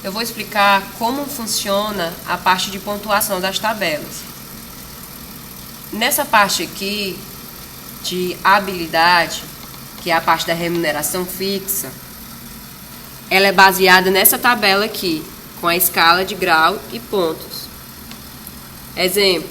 eu vou explicar como funciona a parte de pontuação das tabelas. Nessa parte aqui de habilidade, que é a parte da remuneração fixa, ela é baseada nessa tabela aqui, com a escala de grau e pontos. Exemplo,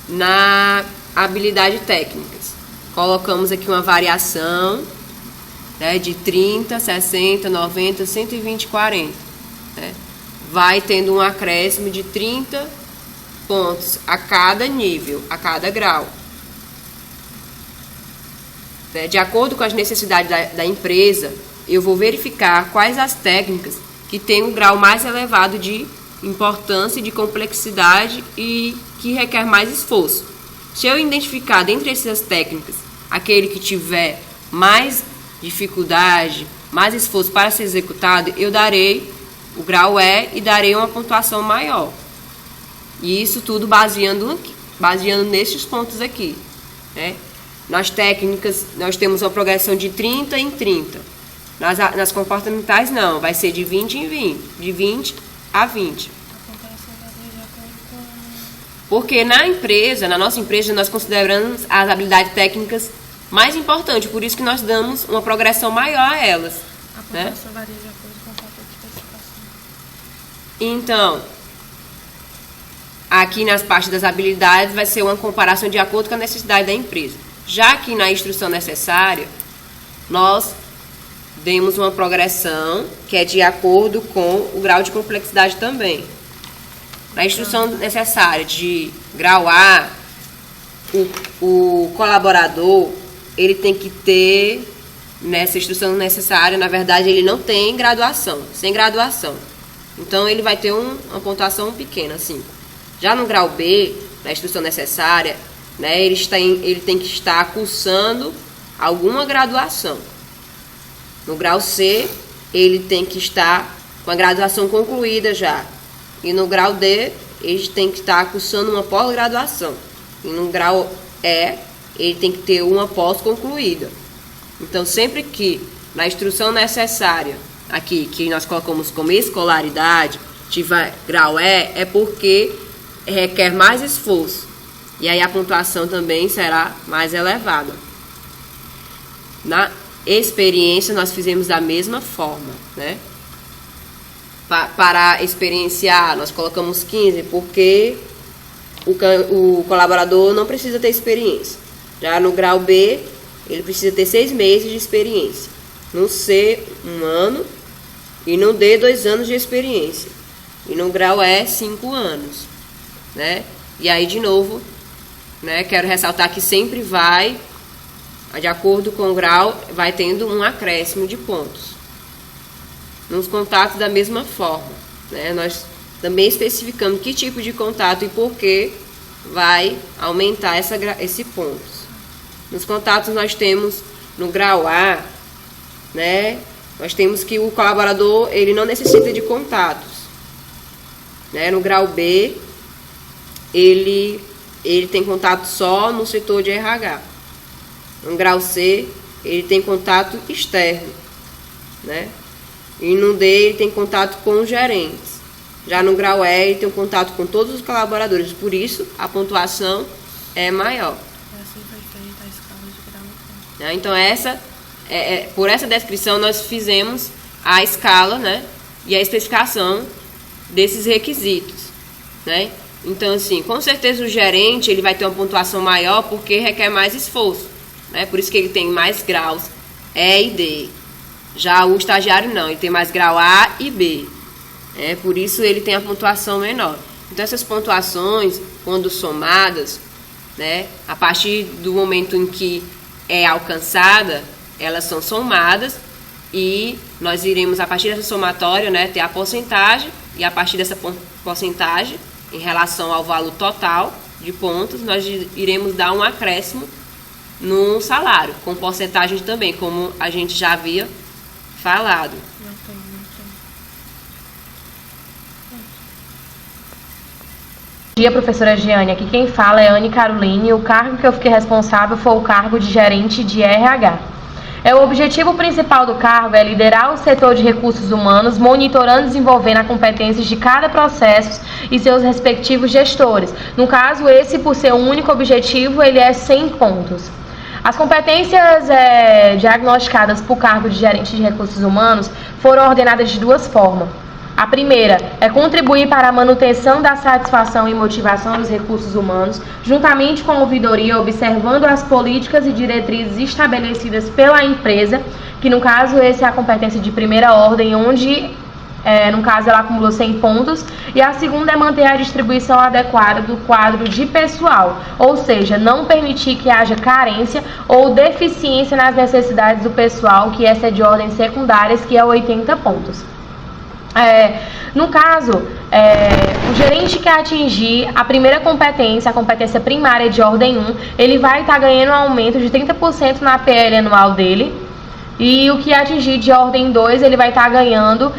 na habilidade técnicas, colocamos aqui uma variação, né, de 30, 60, 90, 120, 40. Né? Vai tendo um acréscimo de 30 pontos a cada nível, a cada grau. Né? De acordo com as necessidades da empresa, eu vou verificar quais as técnicas que têm um grau mais elevado de importância e de complexidade e que requer mais esforço. Se eu identificar dentre essas técnicas aquele que tiver mais dificuldade, mais esforço para ser executado, eu darei o grau E e darei uma pontuação maior. E isso tudo baseando nesses pontos aqui. Né? Nas técnicas, nós temos uma progressão de 30 em 30. Nas comportamentais, não. Vai ser de 20 em 20. De 20 a 20. Porque na nossa empresa, nós consideramos as habilidades técnicas mais importantes. Por isso que nós damos uma progressão maior a elas. A pontuação varia de acordo com o fator de especificação. Então, aqui nas partes das habilidades vai ser uma comparação de acordo com a necessidade da empresa. Já aqui na instrução necessária, nós demos uma progressão que é de acordo com o grau de complexidade também. Na instrução necessária de grau A, o colaborador, ele tem que ter, nessa instrução necessária, na verdade, ele não tem graduação, sem graduação. Então, ele vai ter uma pontuação pequena, 5. Já no grau B, na instrução necessária, né, ele tem que estar cursando alguma graduação. No grau C, ele tem que estar com a graduação concluída já. E no grau D, ele tem que estar cursando uma pós-graduação. E no grau E, ele tem que ter uma pós-concluída. Então, sempre que na instrução necessária, aqui, que nós colocamos como escolaridade, tiver grau E, é porque requer mais esforço. E aí a pontuação também será mais elevada. Na experiência, nós fizemos da mesma forma, né? Para experienciar, nós colocamos 15, porque o colaborador não precisa ter experiência. Já no grau B, ele precisa ter 6 meses de experiência. No C, 1 ano. E no D, 2 anos de experiência. E no grau E, 5 anos. Né? E aí, de novo, né, quero ressaltar que sempre vai, de acordo com o grau, vai tendo um acréscimo de pontos. Nos contatos da mesma forma, né? Nós também especificamos que tipo de contato e por que vai aumentar esse ponto. Nos contatos nós temos no grau A, né? Nós temos que o colaborador ele não necessita de contatos, né? No grau B ele tem contato só no setor de RH. No grau C ele tem contato externo, né? E no D, ele tem contato com os gerentes. Já no grau E, ele tem um contato com todos os colaboradores. Por isso, a pontuação é maior. Assim foi feita a escala de grau. Então, por essa descrição, nós fizemos a escala, né, e a especificação desses requisitos. Né? Então, assim, com certeza o gerente ele vai ter uma pontuação maior porque requer mais esforço. Né? Por isso que ele tem mais graus E e D. Já o estagiário não, ele tem mais grau A e B. Por isso ele tem a pontuação menor. Então essas pontuações, quando somadas, né, a partir do momento em que é alcançada, elas são somadas e nós iremos, a partir dessa somatória, né, ter a porcentagem e a partir dessa porcentagem, em relação ao valor total de pontos, nós iremos dar um acréscimo no salário, com porcentagem também, como a gente já havia falado. Não tem. Bom dia, professora Giane. Aqui quem fala é Anne Caroline. O cargo que eu fiquei responsável foi o cargo de gerente de RH. O objetivo principal do cargo é liderar o setor de recursos humanos, monitorando e desenvolvendo as competências de cada processo e seus respectivos gestores. No caso, esse, por ser um único objetivo, ele é 100 pontos. As competências diagnosticadas para o cargo de gerente de recursos humanos foram ordenadas de duas formas. A primeira é contribuir para a manutenção da satisfação e motivação dos recursos humanos, juntamente com a ouvidoria, observando as políticas e diretrizes estabelecidas pela empresa, que no caso essa é a competência de primeira ordem, onde no caso ela acumulou 100 pontos, e a segunda é manter a distribuição adequada do quadro de pessoal, ou seja, não permitir que haja carência ou deficiência nas necessidades do pessoal, que essa é de ordens secundárias, que é 80 pontos. No caso, o gerente que atingir a primeira competência, a competência primária de ordem 1, ele vai estar ganhando um aumento de 30% na PL anual dele. E o que atingir de ordem 2, ele vai estar ganhando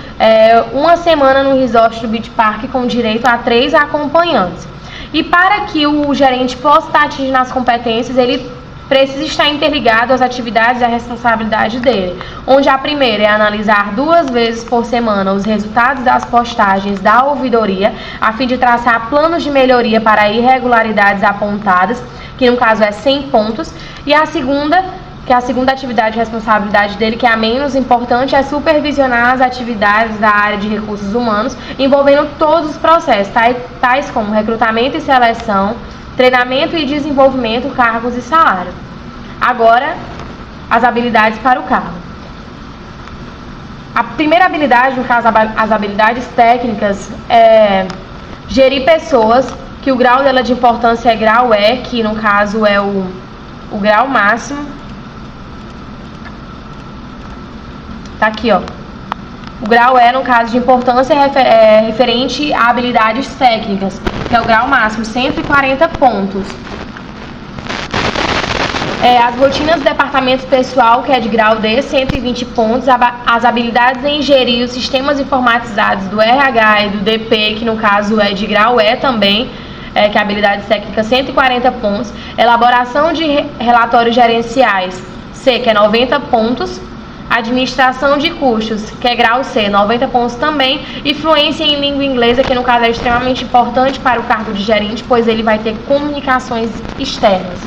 uma semana no resort do Beach Park com direito a 3 acompanhantes. E para que o gerente possa estar atingindo as competências, ele precisa estar interligado às atividades e à responsabilidade dele, onde a primeira é analisar 2 vezes por semana os resultados das postagens da ouvidoria, a fim de traçar planos de melhoria para irregularidades apontadas, que no caso é 100 pontos, e a segunda, que é a segunda atividade de responsabilidade dele, que é a menos importante, é supervisionar as atividades da área de recursos humanos, envolvendo todos os processos, tais como recrutamento e seleção, treinamento e desenvolvimento, cargos e salário. Agora, as habilidades para o cargo. A primeira habilidade, no caso, as habilidades técnicas, é gerir pessoas, que o grau dela de importância é grau E, que no caso é o grau máximo. Tá aqui, ó. O grau E, no caso de importância, é referente a habilidades técnicas, que é o grau máximo, 140 pontos. As rotinas do departamento pessoal, que é de grau D, 120 pontos. As habilidades em gerir os sistemas informatizados do RH e do DP, que no caso é de grau E também, que é habilidades técnicas, 140 pontos. Elaboração de relatórios gerenciais, C, que é 90 pontos. Administração de custos, que é grau C, 90 pontos também. E fluência em língua inglesa, que no caso é extremamente importante para o cargo de gerente, pois ele vai ter comunicações externas.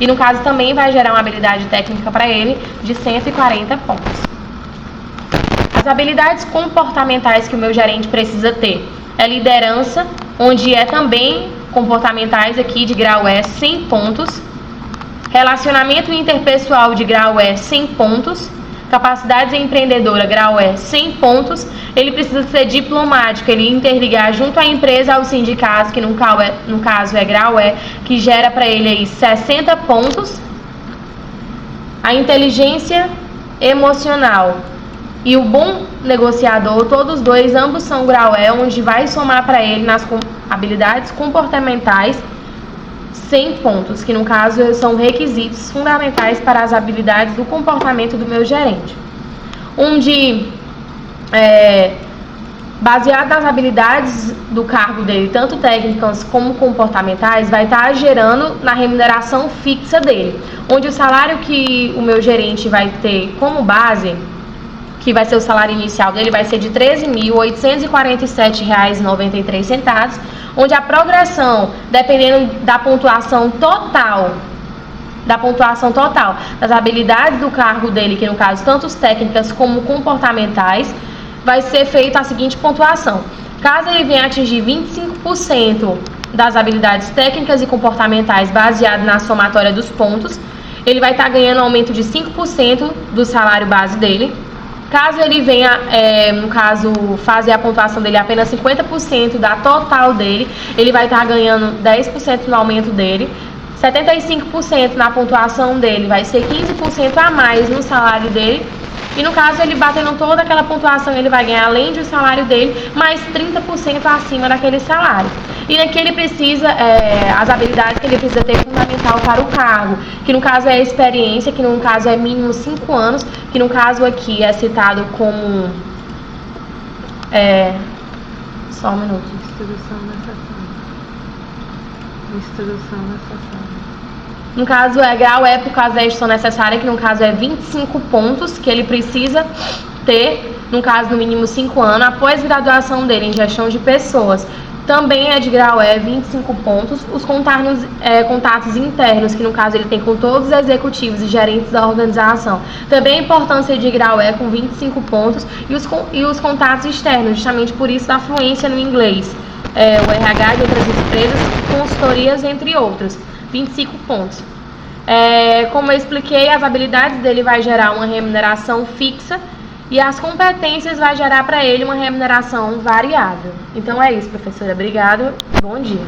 E no caso também vai gerar uma habilidade técnica para ele de 140 pontos. As habilidades comportamentais que o meu gerente precisa ter é liderança, onde é também comportamentais aqui de grau E, 100 pontos. Relacionamento interpessoal de grau E, 100 pontos. Capacidades empreendedora, grau E, 100 pontos. Ele precisa ser diplomático, ele interligar junto à empresa aos sindicatos, que no caso é grau E, que gera para ele aí 60 pontos. A inteligência emocional e o bom negociador, todos dois, ambos são grau E, onde vai somar para ele nas habilidades comportamentais 100 pontos, que no caso são requisitos fundamentais para as habilidades do comportamento do meu gerente. Onde, baseado nas habilidades do cargo dele, tanto técnicas como comportamentais, vai estar gerando na remuneração fixa dele, onde o salário que o meu gerente vai ter como base, que vai ser o salário inicial dele, vai ser de R$ 13.847,93, onde a progressão, dependendo da pontuação total das habilidades do cargo dele, que no caso tanto técnicas como comportamentais, vai ser feita a seguinte pontuação. Caso ele venha atingir 25% das habilidades técnicas e comportamentais baseado na somatória dos pontos, ele vai estar ganhando um aumento de 5% do salário base dele. Caso ele venha, no caso, fazer a pontuação dele apenas 50% da total dele, ele vai estar ganhando 10% no aumento dele. 75% na pontuação dele vai ser 15% a mais no salário dele. E no caso, ele batendo toda aquela pontuação, ele vai ganhar, além do salário dele, mais 30% acima daquele salário. E aqui ele precisa, as habilidades que ele precisa ter fundamental para o cargo, que no caso é a experiência, que no caso é mínimo 5 anos, que no caso aqui é citado como... só um minuto. Instrução necessária. No caso, grau E por causa da instrução necessária, que no caso é 25 pontos que ele precisa ter, no caso, no mínimo 5 anos, após graduação dele em gestão de pessoas. Também é de grau E, 25 pontos. Os contatos internos, que no caso ele tem com todos os executivos e gerentes da organização. Também a importância de grau E, com 25 pontos. E os contatos externos, justamente por isso da fluência no inglês. O RH de outras empresas, consultorias, entre outros. 25 pontos. Como eu expliquei, as habilidades dele vai gerar uma remuneração fixa e as competências vai gerar para ele uma remuneração variável. Então é isso, professora. Obrigada. Bom dia.